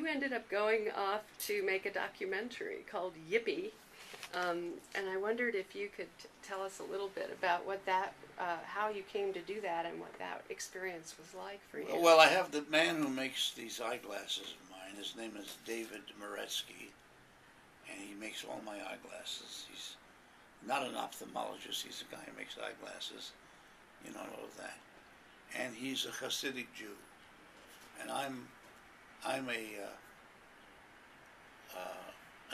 you ended up going off to make a documentary called Yippee, and I wondered if you could tell us a little bit about what that, how you came to do that, and what that experience was like for you. Well, I have the man who makes these eyeglasses of mine. His name is David Mazursky, and he makes all my eyeglasses. He's not an ophthalmologist. He's a guy who makes eyeglasses. You know, all of that. And he's a Hasidic Jew, and I'm a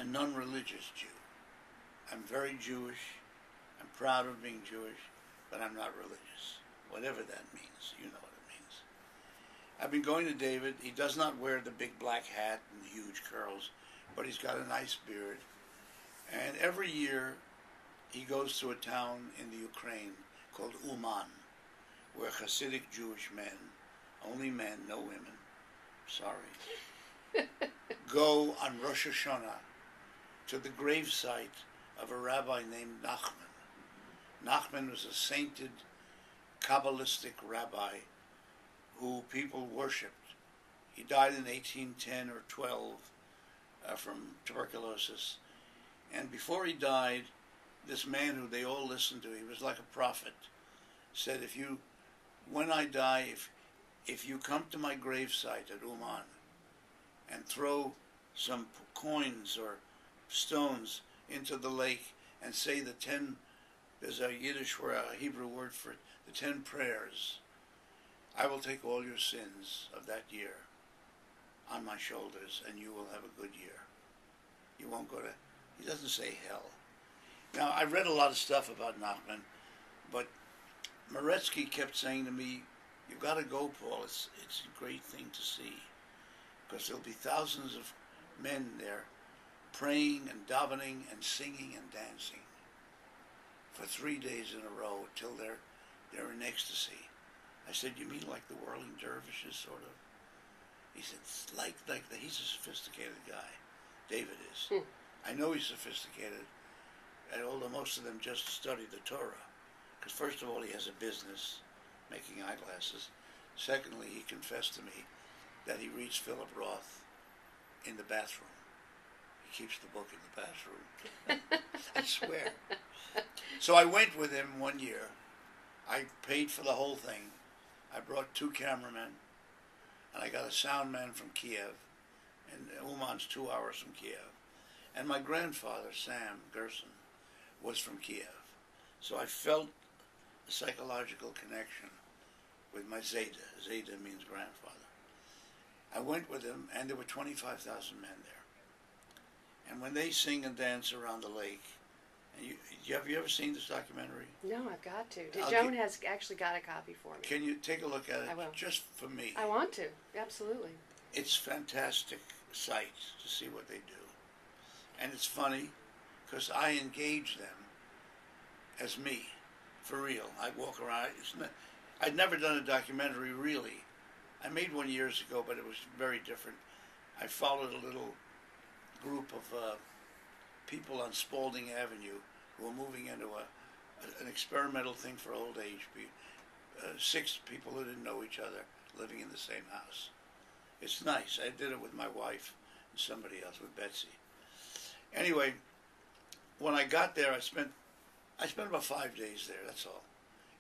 non-religious Jew. I'm very Jewish. I'm proud of being Jewish, but I'm not religious. Whatever that means, you know what it means. I've been going to David. He does not wear the big black hat and the huge curls, but he's got a nice beard. And every year he goes to a town in the Ukraine called Uman, where Hasidic Jewish men, only men, no women, sorry, go on Rosh Hashanah to the gravesite of a rabbi named Nachman. Nachman was a sainted, Kabbalistic rabbi who people worshipped. He died in 1810 or 12 from tuberculosis. And before he died, this man who they all listened to, he was like a prophet, said, when I die, if you come to my gravesite at Uman and throw some coins or stones into the lake and say there's a Yiddish word, a Hebrew word for it, the 10 prayers, I will take all your sins of that year on my shoulders, and you will have a good year. You won't go to, he doesn't say hell. Now, I read a lot of stuff about Nachman, but Mazursky kept saying to me, "You've got to go, Paul. It's a great thing to see, because there'll be thousands of men there praying and davening and singing and dancing for 3 days in a row till they're in ecstasy." I said, "You mean like the whirling dervishes, sort of?" He said, "It's like that." He's a sophisticated guy. David is. I know he's sophisticated, and although most of them just study the Torah. Because first of all, he has a business making eyeglasses. Secondly, he confessed to me that he reads Philip Roth in the bathroom. He keeps the book in the bathroom. I swear. So I went with him 1 year. I paid for the whole thing. I brought 2 cameramen, and I got a sound man from Kiev, and Uman's 2 hours from Kiev. And my grandfather, Sam Gerson, was from Kiev. So I felt a psychological connection with my Zeta. Zeta means grandfather. I went with him, and there were 25,000 men there. And when they sing and dance around the lake, and have you ever seen this documentary? No, I've got to. Joan has actually got a copy for me. Can you take a look at it? I will. Just for me. I want to, absolutely. It's fantastic sight to see what they do. And it's funny, because I engage them as me, for real. I walk around. I'd never done a documentary, really. I made one years ago, but it was very different. I followed a little group of people on Spalding Avenue who were moving into an experimental thing for old age people. 6 people who didn't know each other living in the same house. It's nice. I did it with my wife and somebody else, with Betsy. Anyway, when I got there, I spent about 5 days there, that's all.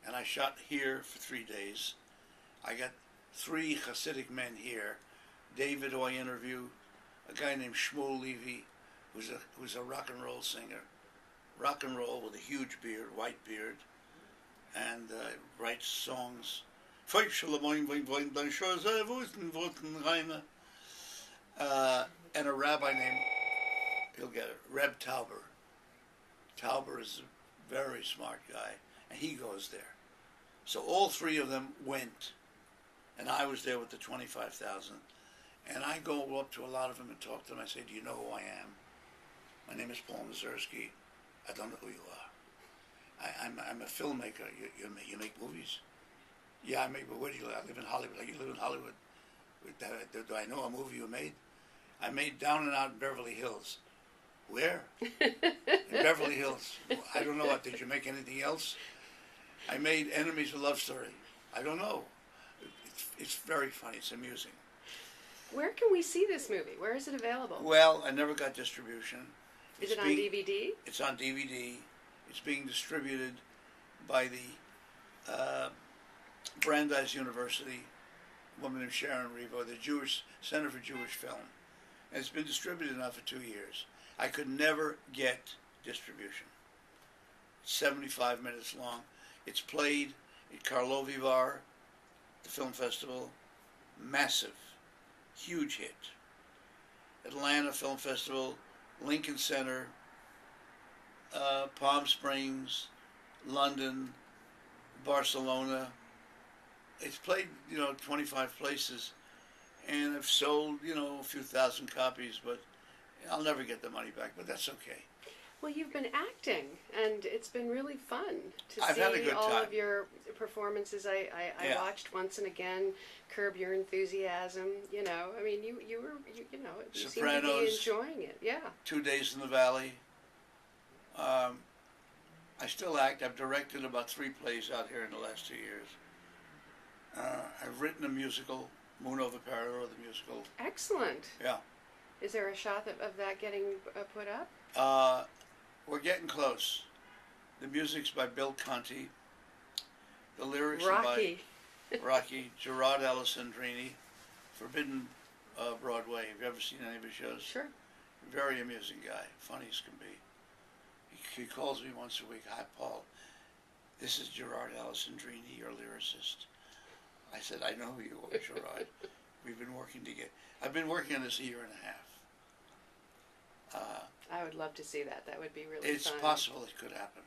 And I shot here for 3 days. I got 3 Hasidic men here. David, who I interviewed, a guy named Shmuel Levy, who's a rock and roll singer. Rock and roll with a huge beard, white beard, and writes songs. And a rabbi named, you'll get it, Reb Tauber. Tauber is a very smart guy, and he goes there. So all 3 of them went, and I was there with the 25,000. And I go up to a lot of them and talk to them. I say, "Do you know who I am? My name is Paul Mazursky. I don't know who you are. I'm a filmmaker. You make movies?" "Yeah, I make, but where do you live?" "I live in Hollywood." "Like, you live in Hollywood? Do I know a movie you made?" "I made Down and Out in Beverly Hills." "Where?" "In Beverly Hills." "I don't know. What, did you make anything else?" "I made Enemies, a Love Story." "I don't know." It's very funny. It's amusing. Where can we see this movie? Where is it available? Well, I never got distribution. Is it on DVD? It's on DVD. It's being distributed by the Brandeis University, a woman named Sharon Revo, the Jewish Center for Jewish Film. And it's been distributed now for 2 years. I could never get distribution. 75 minutes long. It's played at Karlovy Var, the film festival. Massive, huge hit. Atlanta Film Festival, Lincoln Center, Palm Springs, London, Barcelona. It's played, 25 places, and I've sold, a few thousand copies, but I'll never get the money back, but that's okay. Well, you've been acting, and it's been really fun to I've see had a good all time. of your performances. I Yeah. watched once and again, Curb Your Enthusiasm. You seem to be Sopranos. enjoying it. Yeah. 2 Days in the Valley. I still act. I've directed about 3 plays out here in the last 2 years. I've written a musical, Moon Over Parador, the musical. Excellent. Yeah. Is there a shot of that getting put up? We're getting close. The music's by Bill Conti. The lyrics Rocky. are by Rocky, Gerard Alessandrini. Forbidden Broadway. Have you ever seen any of his shows? Sure. Very amusing guy, funny as can be. He calls me once a week. Hi, Paul. This is Gerard Alessandrini, your lyricist. I said, I know who you are, Gerard. We've been working together. I've been working on this a year and a half. I would love to see that. That would be really It's fun. possible it could happen.